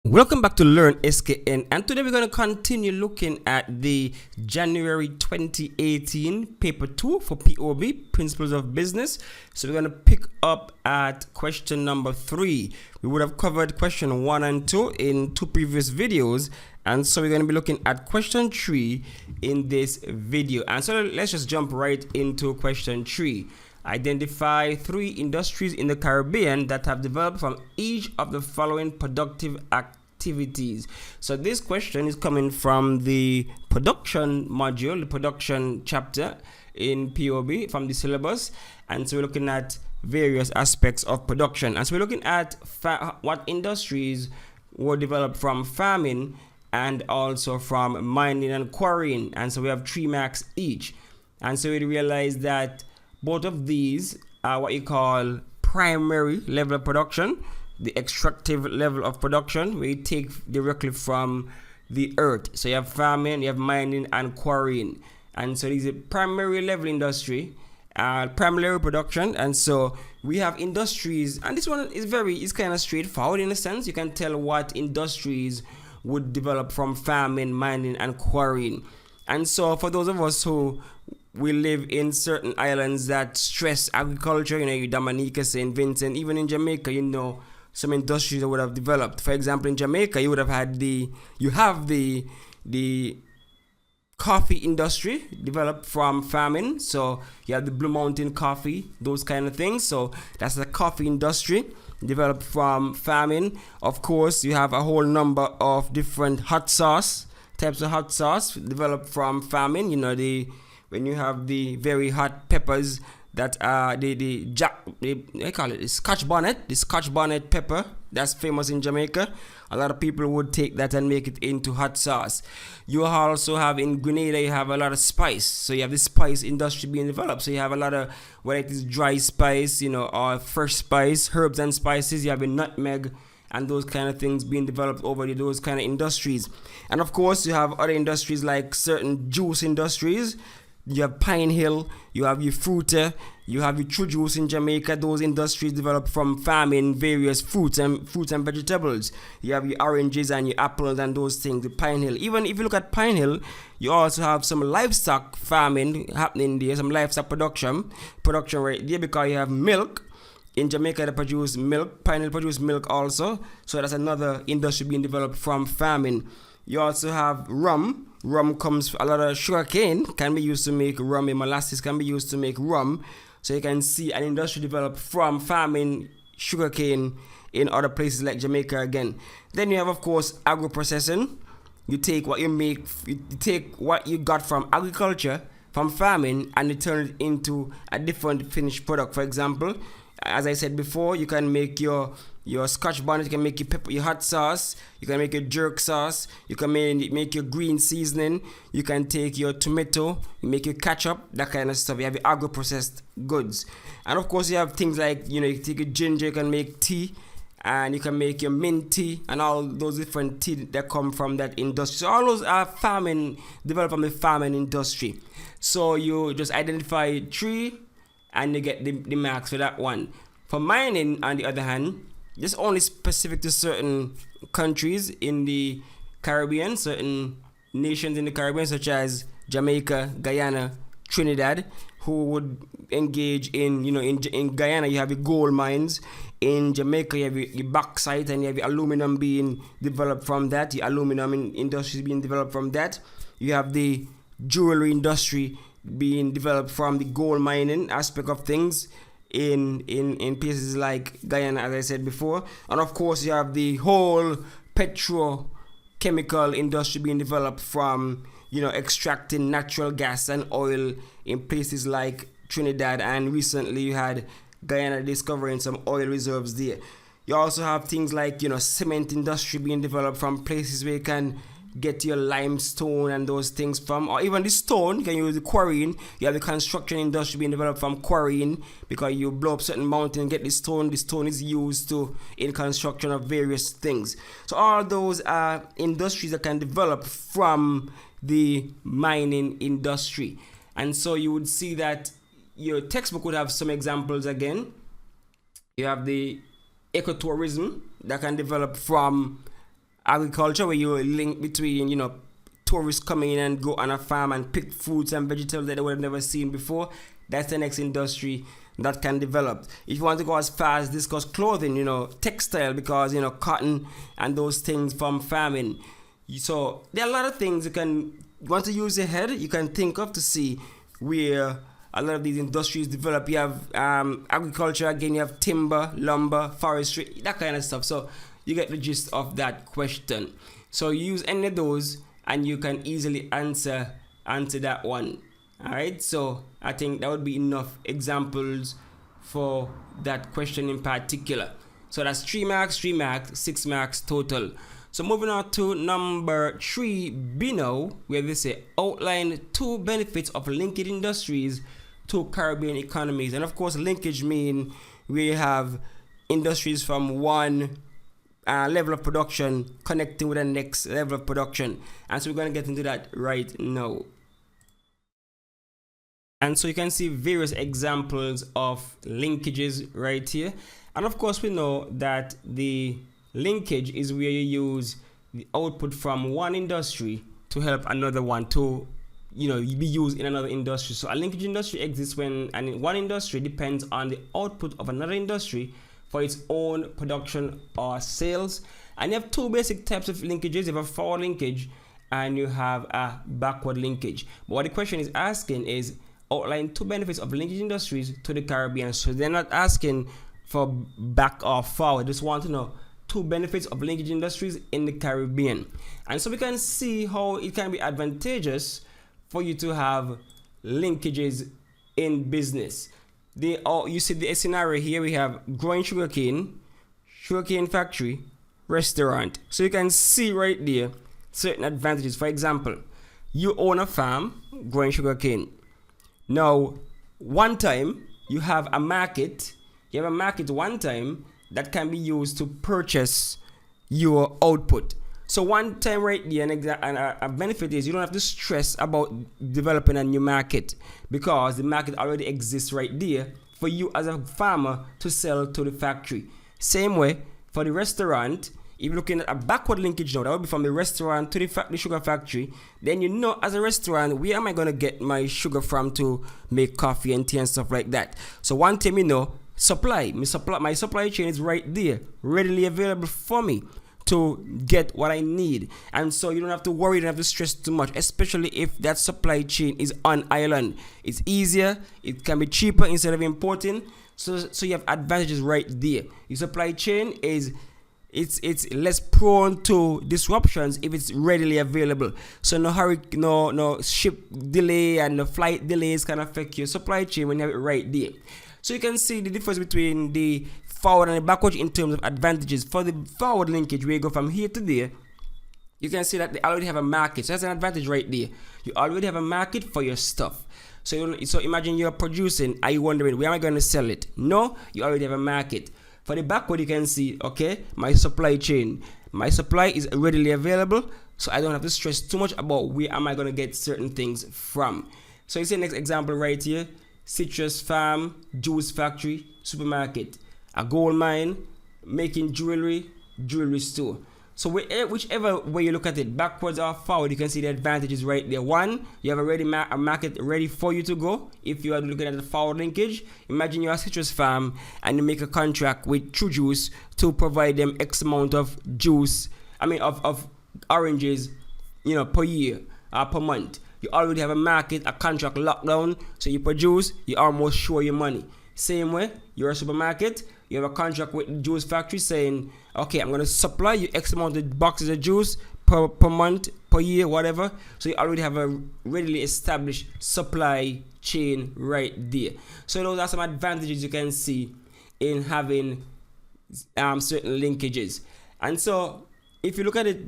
Welcome back to Learn SKN, and today we're going to continue looking at the January 2018 paper 2 for POB, Principles of Business. So we're going to pick up at question number 3. We would have covered question 1 and 2 in 2 previous videos, and so we're going to be looking at question 3 in this video. And so let's just jump right into question 3. Identify 3 industries in the Caribbean that have developed from each of the following productive activities. So this question is coming from the production module, the production chapter in POB from the syllabus. And so we're looking at various aspects of production. And so we're looking at what industries were developed from farming and also from mining and quarrying. And so we have 3 marks each. And so we realize that both of these are what you call primary level of production, the extractive level of production, where you take directly from the earth. So you have farming, you have mining, and quarrying. And so these are primary level industry, primary level production. And so we have industries, and this one is kind of straightforward in a sense. You can tell what industries would develop from farming, mining, and quarrying. And so for those of us who we live in certain islands that stress agriculture, Dominica, St. Vincent, even in Jamaica, some industries that would have developed. For example, in Jamaica, you would have had the coffee industry developed from farming. So you have the Blue Mountain coffee, those kind of things. So that's the coffee industry developed from farming. Of course, you have a whole number of different types of hot sauce developed from farming. When you have the very hot peppers that are they call it the Scotch bonnet pepper that's famous in Jamaica. A lot of people would take that and make it into hot sauce. You also have in Grenada, you have a lot of spice. So you have the spice industry being developed. So you have a lot of, whether it is dry spice, or fresh spice, herbs and spices. You have a nutmeg and those kind of things being developed over those kind of industries. And of course, you have other industries like certain juice industries. You have Pine Hill, you have your Fruiter, you have your True Juice in Jamaica. Those industries develop from farming various fruits and vegetables. You have your oranges and your apples and those things, the Pine Hill. Even if you look at Pine Hill, you also have some livestock farming happening there, some livestock production right there, because you have milk. In Jamaica, they produce milk. Pine Hill produce milk also. So that's another industry being developed from farming. You also have rum. Rum comes, a lot of sugar cane can be used to make rum, and molasses can be used to make rum. So you can see an industry developed from farming sugar cane in other places like Jamaica again. Then you have, of course, agro-processing. You take what you take what you got from agriculture, from farming, and you turn it into a different finished product. For example, as I said before, you can make your Scotch bonnet, you can make your hot sauce, you can make your jerk sauce, you can make your green seasoning, you can take your tomato, you make your ketchup, that kind of stuff. You have your agro-processed goods. And of course, you have things like, you take your ginger, you can make tea, and you can make your mint tea, and all those different tea that come from that industry. So all those are developed from the farming industry. So you just identify 3, and you get the marks for that one. For mining, on the other hand, this is only specific to certain countries in the Caribbean, certain nations in the Caribbean, such as Jamaica, Guyana, Trinidad, who would engage in Guyana, you have your gold mines. In Jamaica, you have your bauxite, and you have your aluminum being developed from that. The aluminum industry being developed from that. You have the jewelry industry being developed from the gold mining aspect of things in places like Guyana, as I said before. And of course, you have the whole petrochemical industry being developed from extracting natural gas and oil in places like Trinidad, and recently you had Guyana discovering some oil reserves there. You also have things like cement industry being developed from places where you can get your limestone and those things from, or even the stone. You can use the quarrying. You have the construction industry being developed from quarrying, because you blow up certain mountain and get the stone. The stone is used in construction of various things. So all those are industries that can develop from the mining industry. And so you would see that your textbook would have some examples again. You have the ecotourism that can develop from agriculture, where you link between, you know, tourists coming in and go on a farm and pick fruits and vegetables that they would have never seen before. That's the next industry that can develop. If you want to go as far as discuss clothing, you know, textile, because, you know, cotton and those things from farming. So there are a lot of things you want to use your head, you can think of to see where a lot of these industries develop. You have agriculture, again, you have timber, lumber, forestry, that kind of stuff. So you get the gist of that question. So you use any of those and you can easily answer that one. All right, so I think that would be enough examples for that question in particular. So that's 3 marks, 6 marks total. So moving on to number 3B now, where they say outline 2 benefits of linkage industries to Caribbean economies. And of course, linkage mean we have industries from one level of production connecting with the next level of production. And so we're going to get into that right now. And so you can see various examples of linkages right here. And of course, we know that the linkage is where you use the output from one industry to help another one to, you know, be used in another industry. So a linkage industry exists when one industry depends on the output of another industry for its own production or sales. And you have 2 basic types of linkages. You have a forward linkage and you have a backward linkage. But what the question is asking is outline 2 benefits of linkage industries to the Caribbean. So they're not asking for back or forward, just want to know 2 benefits of linkage industries in the Caribbean. And so we can see how it can be advantageous for you to have linkages in business. You see the scenario here, we have growing sugarcane factory, restaurant. So you can see right there certain advantages. For example, you own a farm growing sugarcane. Now, one time you have a market. You have a market one time that can be used to purchase your output. So one time right there, and a benefit is you don't have to stress about developing a new market because the market already exists right there for you as a farmer to sell to the factory. Same way for the restaurant. If you're looking at a backward linkage now, that would be from the restaurant to the sugar factory. Then you know, as a restaurant, where am I going to get my sugar from to make coffee and tea and stuff like that? So one thing you know, my supply chain is right there, readily available for me to get what I need. And so you don't have to worry, you don't have to stress too much, especially if that supply chain is on island. It's easier, it can be cheaper instead of importing. So you have advantages right there. Your supply chain is it's less prone to disruptions if it's readily available. So no ship delay and no flight delays can affect your supply chain when you have it right there. So you can see the difference between the forward and the backward in terms of advantages. For the forward linkage, where you go from here to there, you can see that they already have a market. So that's an advantage right there. You already have a market for your stuff. So imagine you're producing. Are you wondering, where am I going to sell it? No, you already have a market. For the backward, you can see, okay, my supply chain. My supply is readily available, so I don't have to stress too much about where am I going to get certain things from. So you see the next example right here. Citrus farm, juice factory, supermarket. A gold mine, making jewelry store. So whichever way you look at it, backwards or forward, you can see the advantages right there. One, you have already a market ready for you to go. If you are looking at the forward linkage, imagine you're a citrus farm and you make a contract with True Juice to provide them X amount of juice, of oranges, per year or per month. You already have a market, a contract locked down, so you produce, you almost sure your money. Same way, you're a supermarket, you have a contract with the juice factory saying, okay, I'm going to supply you X amount of boxes of juice per month, per year, whatever. So you already have a readily established supply chain right there. So those are some advantages you can see in having certain linkages. And so if you look at it,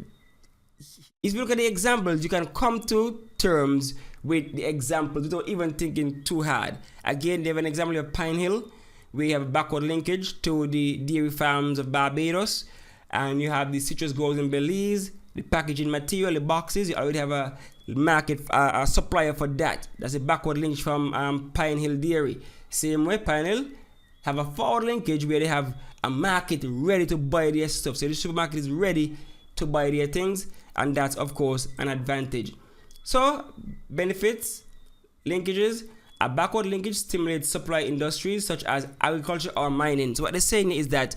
if you look at the examples, you can come to terms with the examples without even thinking too hard. Again, they have an example of Pine Hill. We have a backward linkage to the dairy farms of Barbados, and you have the citrus groves in Belize, the packaging material, the boxes. You already have a market, a supplier for that. That's a backward linkage from Pine Hill Dairy. Same way, Pine Hill have a forward linkage where they have a market ready to buy their stuff. So the supermarket is ready to buy their things, and that's of course an advantage. So benefits, linkages. A backward linkage stimulates supply industries such as agriculture or mining. So what they're saying is that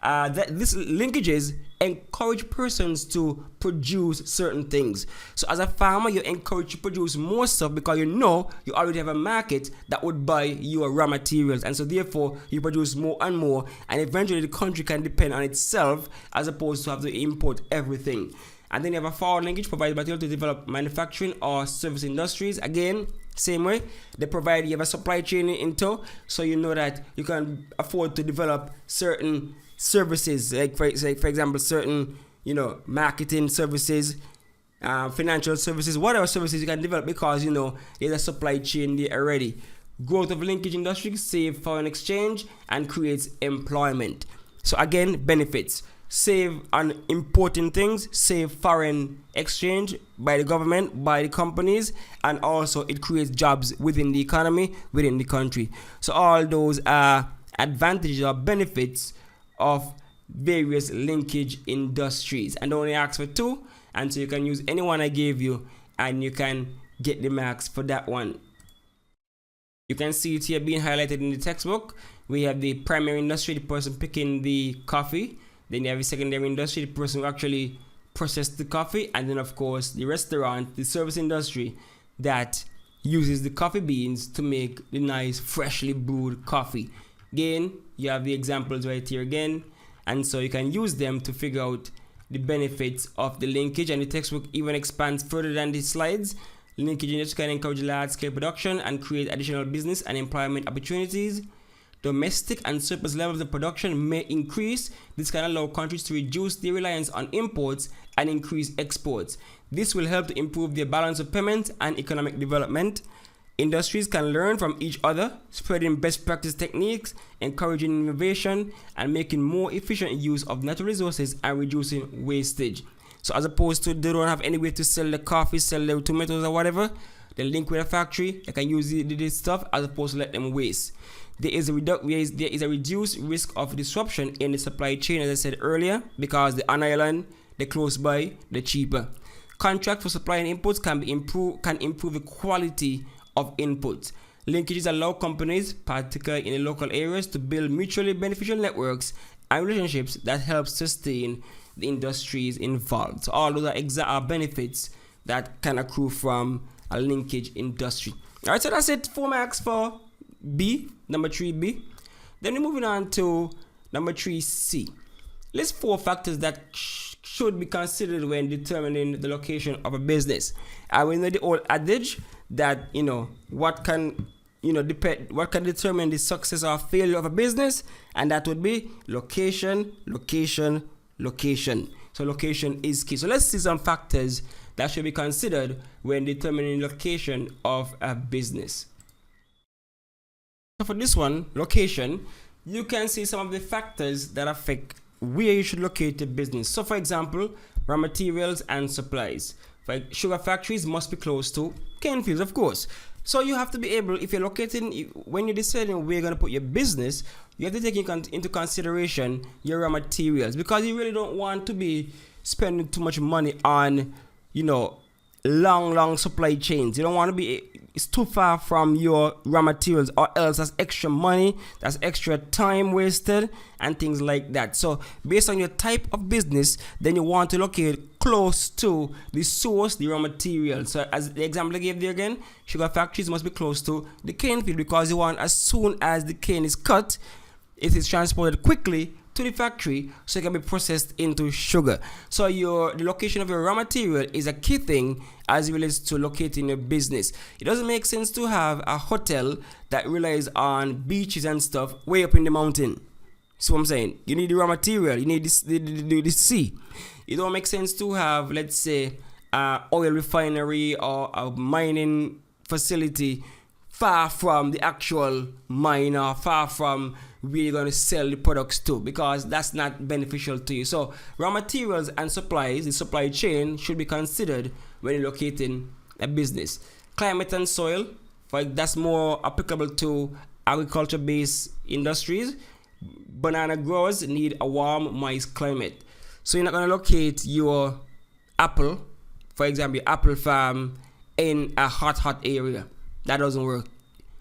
these linkages encourage persons to produce certain things. So as a farmer, you're encouraged to produce more stuff because you know you already have a market that would buy your raw materials, and so therefore you produce more and more, and eventually the country can depend on itself as opposed to have to import everything. And then you have a forward linkage, provides material to develop manufacturing or service industries. Again, same way, they provide, you have a supply chain in tow, so you know that you can afford to develop certain services, like for example, certain, marketing services, financial services, whatever services you can develop, because you know there's a supply chain there already. Growth of linkage industry save foreign exchange and creates employment. So again, benefits: save on importing things, save foreign exchange by the government, by the companies, and also it creates jobs within the economy, within the country. So all those are advantages or benefits of various linkage industries, and only ask for 2, and so you can use any one I gave you and you can get the marks for that one. You can see it here being highlighted in the textbook. We have the primary industry, the person picking the coffee. Then you have the secondary industry, the person who actually processed the coffee. And then of course the restaurant, the service industry that uses the coffee beans to make the nice freshly brewed coffee. Again, you have the examples right here again. And so you can use them to figure out the benefits of the linkage. And the textbook even expands further than the slides. Linkage industry can encourage large-scale production and create additional business and employment opportunities. Domestic and surplus levels of production may increase. This can allow countries to reduce their reliance on imports and increase exports. This will help to improve their balance of payments and economic development. Industries can learn from each other, spreading best practice techniques, encouraging innovation, and making more efficient use of natural resources and reducing wastage. So as opposed to they don't have any way to sell the coffee, sell their tomatoes or whatever, they link with a factory, they can use this stuff as opposed to let them waste. There is a reduced risk of disruption in the supply chain, as I said earlier, because the on island, the close by, the cheaper. Contract for supply and imports can improve the quality of inputs. Linkages allow companies, particularly in the local areas, to build mutually beneficial networks and relationships that help sustain the industries involved. So all those are benefits that can accrue from a linkage industry. All right, so that's it. 4 marks for B, number 3B. Then we're moving on to number 3C. List 4 factors that should be considered when determining the location of a business. I will know the old adage that what can determine the success or failure of a business, and that would be location. So location is key. So let's see some factors that should be considered when determining location of a business. So for this one, location, you can see some of the factors that affect where you should locate a business. So for example, raw materials and supplies. Like sugar factories must be close to cane fields, of course. So you have to be able, if you're locating, when you're deciding where you're going to put your business, you have to take into consideration your raw materials, because you really don't want to be spending too much money on, long supply chains. You don't want to be, it's too far from your raw materials, or else that's extra money, that's extra time wasted and things like that. So based on your type of business, then you want to locate close to the source, the raw material. So as the example I gave there again, sugar factories must be close to the cane field, because you want, as soon as the cane is cut, it is transported quickly to the factory so it can be processed into sugar. So the location of your raw material is a key thing as it relates to locating your business. It doesn't make sense to have a hotel that relies on beaches and stuff way up in the mountain. See what I'm saying? You need the raw material, you need the sea. It don't make sense to have, let's say, an oil refinery or a mining facility far from the actual mine, or far from where you're going to sell the products to, because that's not beneficial to you. So raw materials and supplies, the supply chain, should be considered when you're locating a business. Climate and soil, that's more applicable to agriculture-based industries. Banana growers need a warm, moist climate. So you're not going to locate your apple, for example, your apple farm in a hot area. That doesn't work.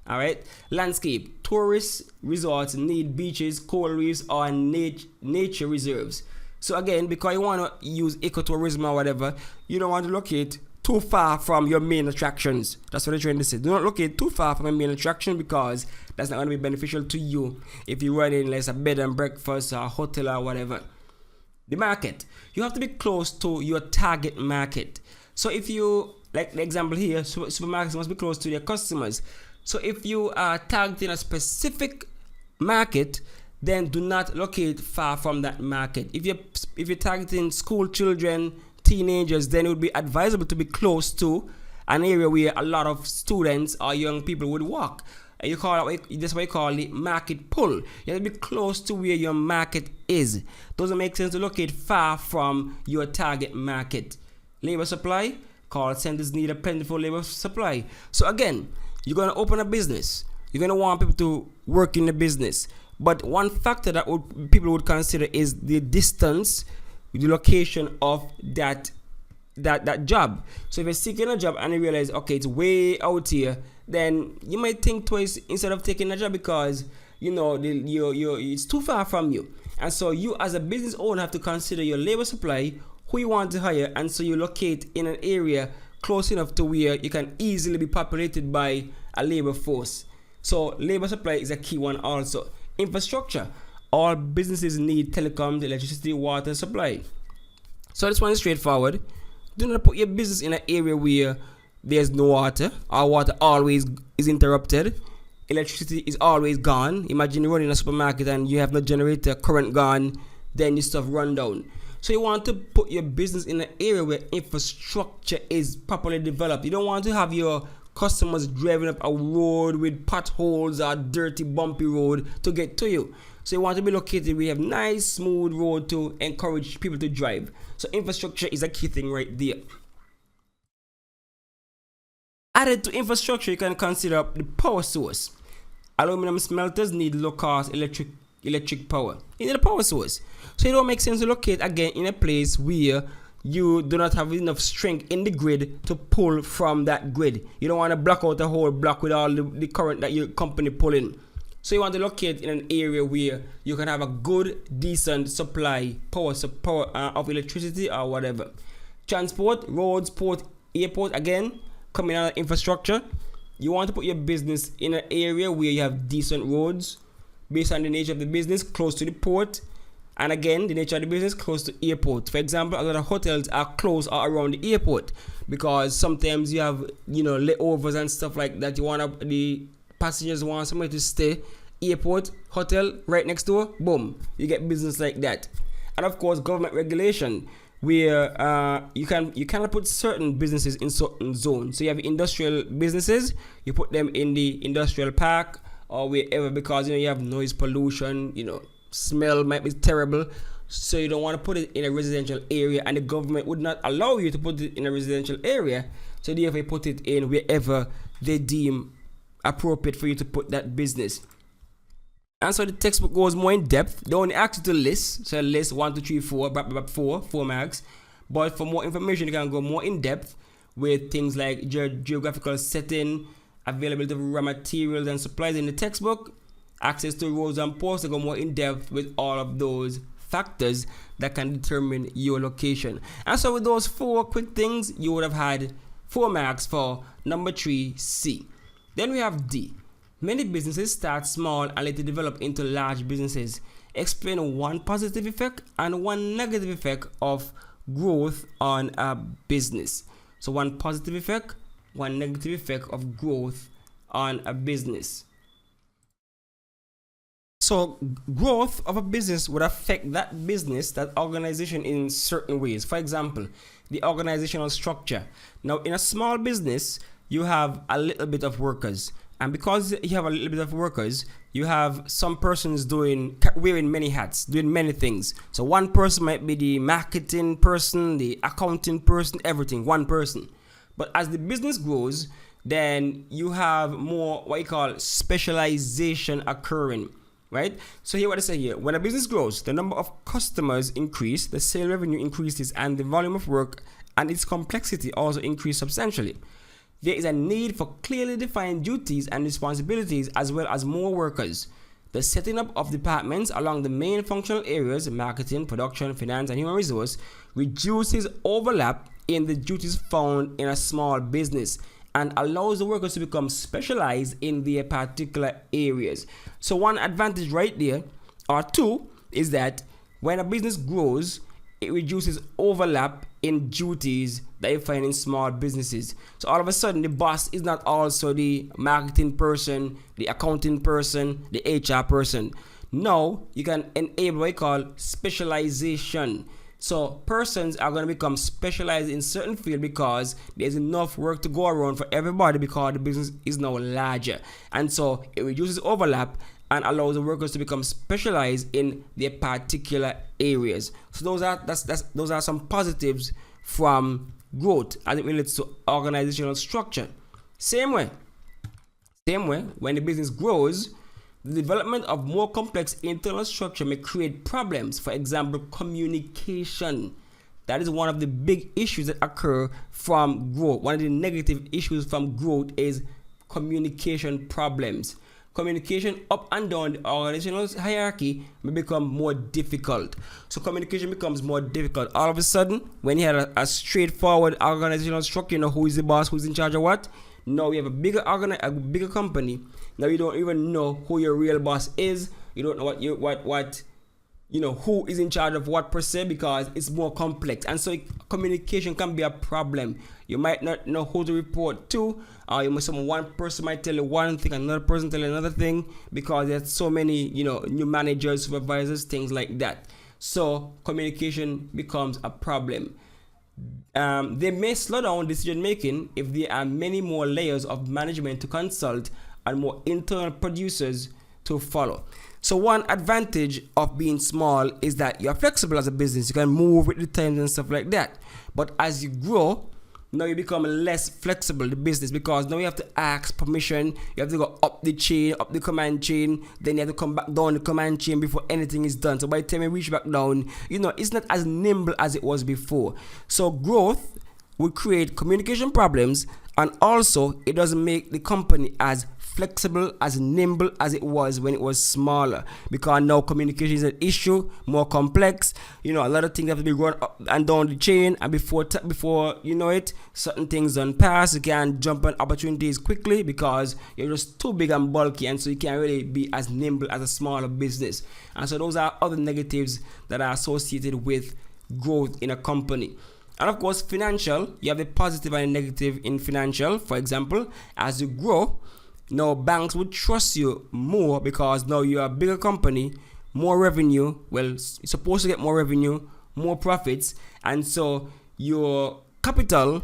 All right. Landscape. Tourist resorts need beaches, coral reefs, or nature reserves. So again, because you want to use ecotourism or whatever, you don't want to locate too far from your main attractions. That's what they're trying to say. Do not locate too far from your main attraction, because that's not going to be beneficial to you if you run in like a bed and breakfast or a hotel or whatever. The market. You have to be close to your target market. So if you, like the example here, supermarkets must be close to their customers. So if you are targeting a specific market, then do not locate far from that market. If you're targeting school children, teenagers, then it would be advisable to be close to an area where a lot of students or young people would walk. And you call it, that's what you call the market pull. You have to be close to where your market is. Doesn't make sense to locate far from your target market. Labor supply. Call centers need a plentiful labor supply. So again, you're going to open a business. You're going to want people to work in the business. But one factor that people would consider is the distance, the location of that job. So if you're seeking a job and you realize, okay, it's way out here, then you might think twice instead of taking a job, because you know it's too far from you. And so you as a business owner have to consider your labor supply, who you want to hire, and so you locate in an area close enough to where you can easily be populated by a labor force. So labor supply is a key one also. Infrastructure. All businesses need telecoms, electricity, water supply. So this one is straightforward. Do not put your business in an area where there's no water, or water always is interrupted. Electricity is always gone. Imagine you're running a supermarket and you have no generator, current gone, then your stuff run down. So you want to put your business in an area where infrastructure is properly developed. You don't want to have your customers driving up a road with potholes or dirty bumpy road to get to you. So you want to be located where you have nice smooth road to encourage people to drive. So infrastructure is a key thing right there. Added to infrastructure, you can consider the power source. Aluminum smelters need low cost electric power. You need a power source. So it don't make sense to locate again in a place where you do not have enough strength in the grid to pull from that grid. You don't want to block out the whole block with all the current that your company pulling. So you want to locate in an area where you can have a good, decent supply, power of electricity or whatever. Transport, roads, port, airport, again, coming out of infrastructure. You want to put your business in an area where you have decent roads, based on the nature of the business, close to the port. And again, the nature of the business, close to airport. For example, a lot of hotels are close or around the airport, because sometimes you have, layovers and stuff like that. The passengers want somewhere to stay. Airport, hotel, right next door, boom, you get business like that. And of course, government regulation, where you cannot put certain businesses in certain zones. So you have industrial businesses, you put them in the industrial park or wherever, because you have noise pollution, smell might be terrible, so you don't want to put it in a residential area, and the government would not allow you to put it in a residential area, so therefore you put it in wherever they deem appropriate for you to put that business. And so the textbook goes more in depth. They only ask you to list, so list 1, 2, 3, 4, 4 marks. But for more information, you can go more in depth with things like geographical setting, availability of raw materials and supplies in the textbook, access to roads and ports. They go more in depth with all of those factors that can determine your location. And so with those 4 quick things, you would have had 4 marks for number 3C. Then we have D. Many businesses start small and later develop into large businesses. Explain one positive effect and one negative effect of growth on a business. So one positive effect, one negative effect of growth on a business. So growth of a business would affect that business, that organization, in certain ways. For example, the organizational structure. Now, in a small business, you have a little bit of workers. And because you have a little bit of workers, you have some persons wearing many hats, doing many things. So one person might be the marketing person, the accounting person, everything, one person. But as the business grows, then you have more what you call specialization occurring. right? So here what I say here, when a business grows, the number of customers increase, the sale revenue increases, and the volume of work and its complexity also increase substantially. There is a need for clearly defined duties and responsibilities as well as more workers. The setting up of departments along the main functional areas, marketing, production, finance, and human resource, reduces overlap in the duties found in a small business and allows the workers to become specialized in their particular areas. So one advantage right there, or two, is that when a business grows, it reduces overlap in duties that you find in small businesses. So all of a sudden, the boss is not also the marketing person, the accounting person, the HR person. No, you can enable what you call specialization. So persons are going to become specialized in certain field because there's enough work to go around for everybody because the business is now larger. And so it reduces overlap and allows the workers to become specialized in their particular areas. So those are some positives from growth as it relates to organizational structure. Same way, when the business grows, the development of more complex internal structure may create problems. For example, communication. That is one of the big issues that occur from growth. One of the negative issues from growth is communication problems. Communication up and down the organizational hierarchy may become more difficult. So communication becomes more difficult. All of a sudden, when you have a straightforward organizational structure, you know who is the boss, who's in charge of what. Now we have a bigger company. Now you don't even know who your real boss is. You don't know who is in charge of what per se because it's more complex. And so communication can be a problem. You might not know who to report to. One person might tell you one thing, another person tell you another thing because there's so many, new managers, supervisors, things like that. So communication becomes a problem. They may slow down decision making if there are many more layers of management to consult and more internal producers to follow. So one advantage of being small is that you're flexible as a business. You can move with the times and stuff like that. But as you grow, now you become less flexible, the business, because now you have to ask permission. You have to go up the chain, up the command chain. Then you have to come back down the command chain before anything is done. So by the time you reach back down, it's not as nimble as it was before. So growth would create communication problems, and also it doesn't make the company as flexible, as nimble as it was when it was smaller, because now communication is an issue, more complex. A lot of things have to be run up and down the chain, and before you know it, certain things don't pass. You can't jump on opportunities quickly because you're just too big and bulky, and so you can't really be as nimble as a smaller business. And so those are other negatives that are associated with growth in a company. And of course, financial, you have the positive and negative in financial. For example, as you grow, now banks would trust you more because now you're a bigger company, more revenue. Well, you're supposed to get more revenue, more profits, and so your capital,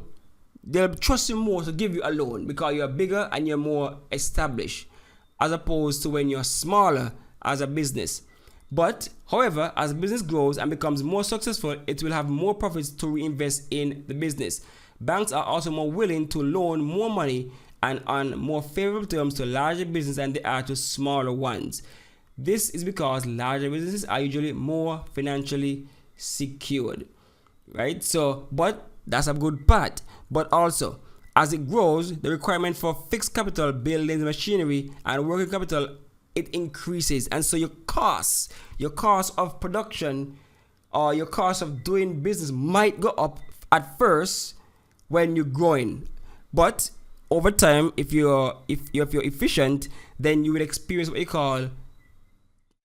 they'll trust you more to give you a loan because you're bigger and you're more established, as opposed to when you're smaller as a business. But however, as business grows and becomes more successful, it will have more profits to reinvest in the business. Banks are also more willing to loan more money and on more favorable terms to larger businesses than they are to smaller ones. This is because larger businesses are usually more financially secured, right? So, but that's a good part. But also, as it grows, the requirement for fixed capital, buildings, machinery, and working capital, it increases. And so your cost of production or your cost of doing business might go up at first when you're growing. But over time, if you're efficient, then you will experience what you call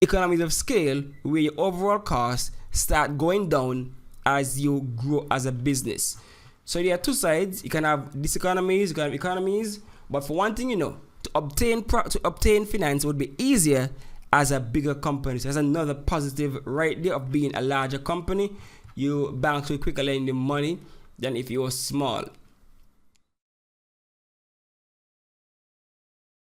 economies of scale, where your overall costs start going down as you grow as a business. So there are two sides. You can have diseconomies, you can have economies. But for one thing, to obtain finance would be easier as a bigger company. So that's another positive right there of being a larger company. You banks will quicker lend you money than if you were small.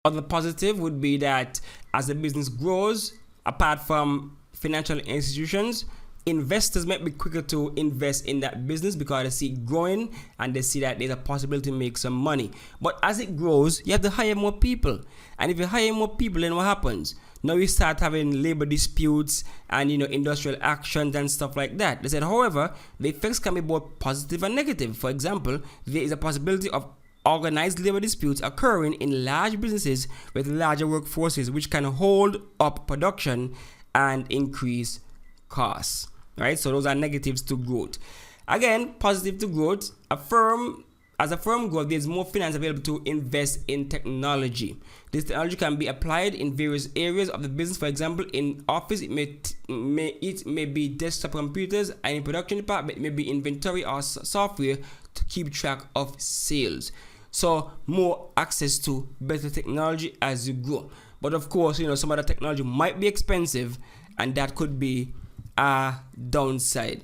Other positive would be that as the business grows, apart from financial institutions, investors might be quicker to invest in that business because they see it growing and they see that there's a possibility to make some money. But as it grows, you have to hire more people. And if you hire more people, then what happens? now we start having labor disputes and industrial actions and stuff like that. They said, however, the effects can be both positive and negative. For example, there is a possibility of organized labor disputes occurring in large businesses with larger workforces, which can hold up production and increase costs. Right? So those are negatives to growth. Again, positive to growth. As a firm grows, there's more finance available to invest in technology. This technology can be applied in various areas of the business. For example, in office, it may be desktop computers, and in production department, it may be inventory or software to keep track of sales. So more access to better technology as you grow. But of course, some of the technology might be expensive, and that could be a downside.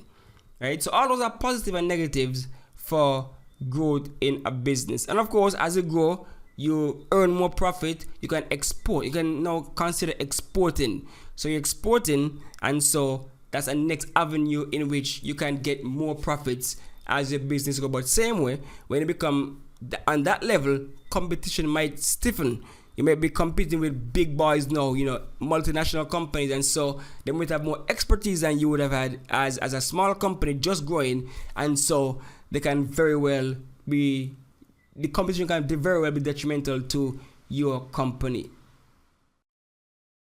Right? So all those are positive and negatives for growth in a business. And of course, as you grow, you earn more profit, you can export. You can now consider exporting. So you're exporting, and so that's a next avenue in which you can get more profits as your business grows. But same way, when you become on that level, competition might stiffen. You might be competing with big boys now, multinational companies, and so they might have more expertise than you would have had as a small company just growing, and so they can very well be, the competition can very well be detrimental to your company.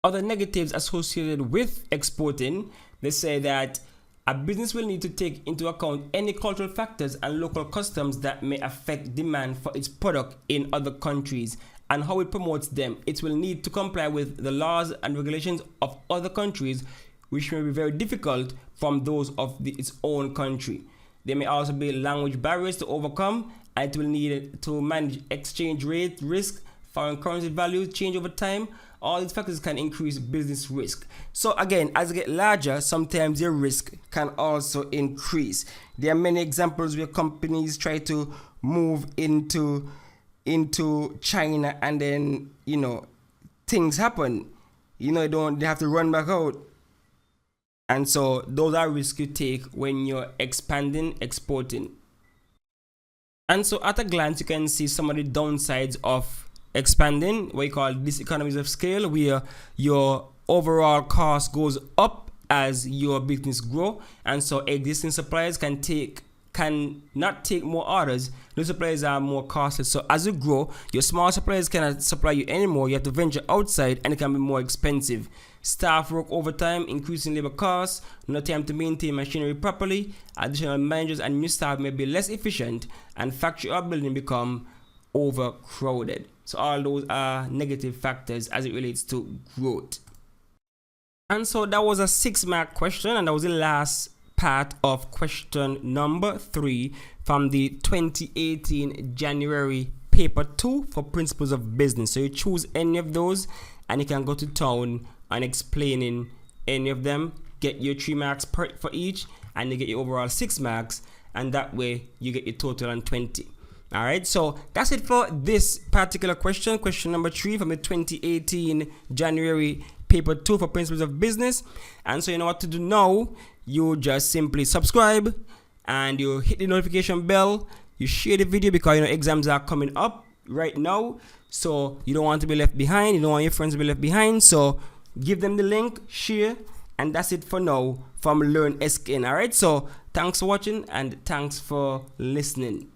Other negatives associated with exporting, they say that a business will need to take into account any cultural factors and local customs that may affect demand for its product in other countries and how it promotes them. It will need to comply with the laws and regulations of other countries, which may be very difficult from those of its own country. There may also be language barriers to overcome, and it will need to manage exchange rate risk, foreign currency values change over time. All these factors can increase business risk. So again, as you get larger, sometimes your risk can also increase. There are many examples where companies try to move into China, and then things happen. They have to run back out. And so those are risks you take when you're expanding, exporting. And so at a glance, you can see some of the downsides of expanding, what you call diseconomies of scale, where your overall cost goes up as your business grow. And so existing suppliers cannot take more orders. New suppliers are more costly. So as you grow, your small suppliers cannot supply you anymore. You have to venture outside, and it can be more expensive. Staff work overtime, increasing labor costs, no time to maintain machinery properly. Additional managers and new staff may be less efficient, and factory or building become overcrowded. So all those are negative factors as it relates to growth. And so that was a 6-mark question, and that was the last part of question number 3 from the 2018 January paper 2 for principles of business. So you choose any of those, and you can go to town on explaining any of them. Get your 3 marks for each, and you get your overall 6 marks, and that way you get your total on 20. All right, so that's it for this particular question number 3 from the 2018 January paper 2 for principles of business. And so you know what to do now. You just simply subscribe, and you hit the notification bell. You share the video, because exams are coming up right now, so you don't want to be left behind. You don't want your friends to be left behind, so give them the link, share, and that's it for now from Learn SKN. All right, so thanks for watching, and thanks for listening.